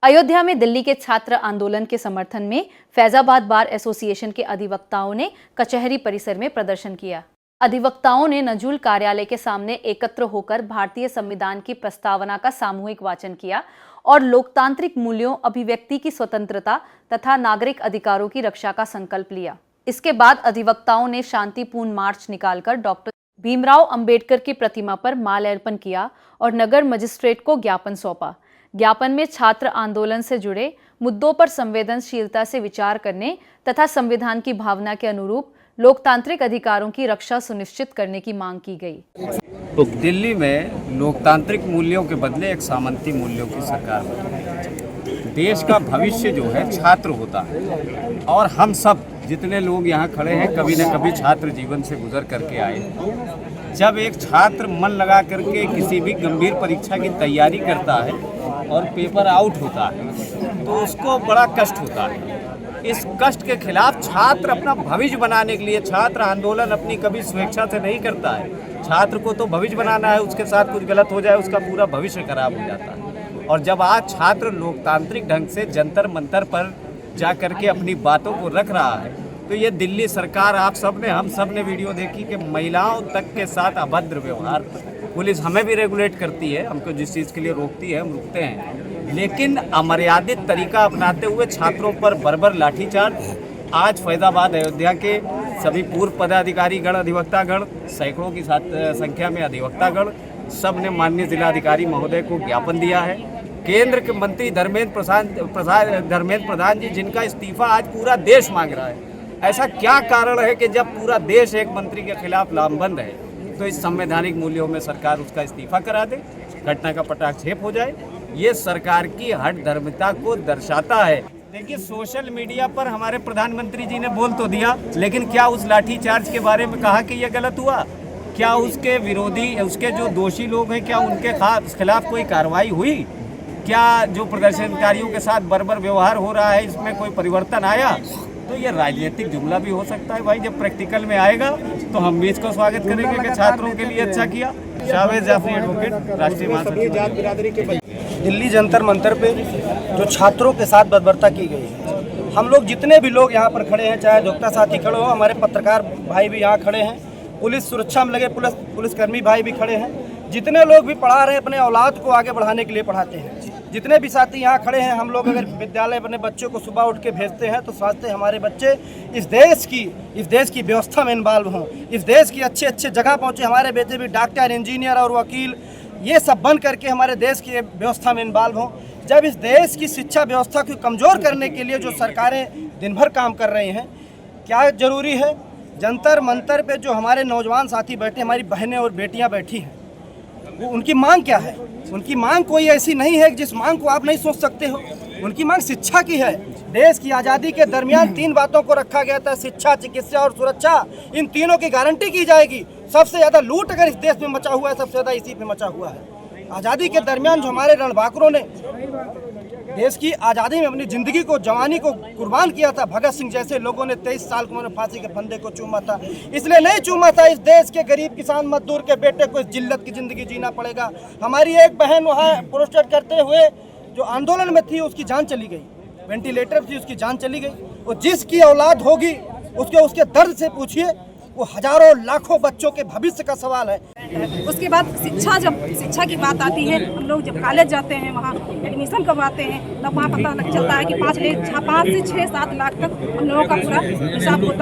अयोध्या में दिल्ली के छात्र आंदोलन के समर्थन में फैजाबाद बार एसोसिएशन के अधिवक्ताओं ने कचहरी परिसर में प्रदर्शन किया। अधिवक्ताओं ने नजूल कार्यालय के सामने एकत्र होकर भारतीय संविधान की प्रस्तावना का सामूहिक वाचन किया और लोकतांत्रिक मूल्यों, अभिव्यक्ति की स्वतंत्रता तथा नागरिक अधिकारों की रक्षा का संकल्प लिया। इसके बाद अधिवक्ताओं ने शांतिपूर्ण मार्च निकालकर डॉक्टर भीमराव अंबेडकर की प्रतिमा पर माल्यार्पण किया और नगर मजिस्ट्रेट को ज्ञापन सौंपा। ज्ञापन में छात्र आंदोलन से जुड़े मुद्दों पर संवेदनशीलता से विचार करने तथा संविधान की भावना के अनुरूप लोकतांत्रिक अधिकारों की रक्षा सुनिश्चित करने की मांग की गई। दिल्ली में लोकतांत्रिक मूल्यों के बदले एक सामंती मूल्यों की सरकार बनी। देश का भविष्य जो है छात्र होता है और हम सब जितने लोग यहाँ खड़े हैं कभी न कभी छात्र जीवन से गुजर करके आए। जब एक छात्र मन लगा करके किसी भी गंभीर परीक्षा की तैयारी करता है और पेपर आउट होता है तो उसको बड़ा कष्ट होता है। इस कष्ट के खिलाफ छात्र अपना भविष्य बनाने के लिए छात्र आंदोलन अपनी कभी स्वेच्छा से नहीं करता है। छात्र को तो भविष्य बनाना है, उसके साथ कुछ गलत हो जाए उसका पूरा भविष्य खराब हो जाता है। और जब आज छात्र लोकतांत्रिक ढंग से जंतर मंतर पर जा करके अपनी बातों को रख रहा है तो ये दिल्ली सरकार, आप सब ने, हम सब ने वीडियो देखी कि महिलाओं तक के साथ अभद्र व्यवहार, पुलिस हमें भी रेगुलेट करती है, हमको जिस चीज़ के लिए रोकती है हम रुकते हैं, लेकिन अमर्यादित तरीका अपनाते हुए छात्रों पर बर्बर लाठीचार्ज। आज फैजाबाद अयोध्या के सभी पूर्व पदाधिकारीगण, अधिवक्तागण, सैकड़ों की संख्या में अधिवक्तागण, सब ने माननीय जिलाधिकारी महोदय को ज्ञापन दिया है। केंद्र के मंत्री धर्मेंद्र प्रधान जी, जिनका इस्तीफा आज पूरा देश मांग रहा है, ऐसा क्या कारण है कि जब पूरा देश एक मंत्री के खिलाफ लामबंद है तो इस संवैधानिक मूल्यों में सरकार उसका इस्तीफा करा दे, घटना का पटाक्षेप हो जाए। ये सरकार की हठधर्मिता को दर्शाता है। देखिए, सोशल मीडिया पर हमारे प्रधानमंत्री जी ने बोल तो दिया, लेकिन क्या उस लाठीचार्ज के बारे में कहा कि यह गलत हुआ? क्या उसके विरोधी, उसके जो दोषी लोग हैं, क्या उनके खिलाफ कोई कार्रवाई हुई? क्या जो प्रदर्शनकारियों के साथ बर्बर व्यवहार हो रहा है इसमें कोई परिवर्तन आया? तो ये राजनीतिक जुमला भी हो सकता है भाई। जब प्रैक्टिकल में आएगा तो हम भी इसको स्वागत करेंगे कि छात्रों के लिए अच्छा किया। शावेज जाफरी एडवोकेट, राष्ट्रीय महासचिव। दिल्ली जंतर मंतर पे जो छात्रों के साथ बर्बरता की गई है, हम लोग जितने भी लोग यहाँ पर खड़े हैं, चाहे अधिवक्ता साथी खड़े हो, हमारे पत्रकार भाई भी यहाँ खड़े हैं, पुलिस सुरक्षा में लगे पुलिसकर्मी भाई भी खड़े हैं, जितने लोग भी पढ़ा रहे हैं अपने औलाद को आगे बढ़ाने के लिए पढ़ाते हैं, जितने भी साथी यहाँ खड़े हैं, हम लोग अगर विद्यालय अपने बच्चों को सुबह उठ के भेजते हैं तो सोचते हैं हमारे बच्चे इस देश की व्यवस्था में इन्वॉल्व हों, इस देश की अच्छे अच्छे जगह पहुँचे, हमारे बेटे भी डॉक्टर, इंजीनियर और वकील ये सब बन करके हमारे देश की व्यवस्था में इन्वॉल्व हों। जब इस देश की शिक्षा व्यवस्था को कमज़ोर करने के लिए जो सरकारें दिन भर काम कर रही हैं, क्या ज़रूरी है? जंतर मंतर पे जो हमारे नौजवान साथी बैठे, हमारी बहनें और बेटियाँ बैठी हैं, वो उनकी मांग क्या है? उनकी मांग कोई ऐसी नहीं है जिस मांग को आप नहीं सोच सकते हो। उनकी मांग शिक्षा की है। देश की आज़ादी के दरमियान 3 बातों को रखा गया था, शिक्षा, चिकित्सा और सुरक्षा। इन तीनों की गारंटी की जाएगी। सबसे ज़्यादा लूट अगर इस देश में मचा हुआ है, सबसे ज़्यादा इसी पे मचा हुआ है। आज़ादी के दरमियान जो हमारे रणबांकुरों ने देश की आज़ादी में अपनी ज़िंदगी को, जवानी को कुर्बान किया था, भगत सिंह जैसे लोगों ने 23 साल की उम्र में फांसी के फंदे को चूमा था। इसलिए नहीं चूमा था, इस देश के गरीब किसान मजदूर के बेटे को इस जिल्लत की ज़िंदगी जीना पड़ेगा। हमारी एक बहन वहाँ प्रोटेस्ट करते हुए जो आंदोलन में थी उसकी जान चली गई, वेंटिलेटर थी उसकी जान चली गई। और जिसकी औलाद होगी उसके दर्द से पूछिए, वो हजारों लाखों बच्चों के भविष्य का सवाल है। उसके बाद शिक्षा की बात आती है, हम लोग जब कॉलेज जाते हैं, वहाँ एडमिशन करवाते हैं, तब वहाँ पता चलता है कि 5 से 6-7 लाख तक हम लोगों का पूरा हिसाब होता है।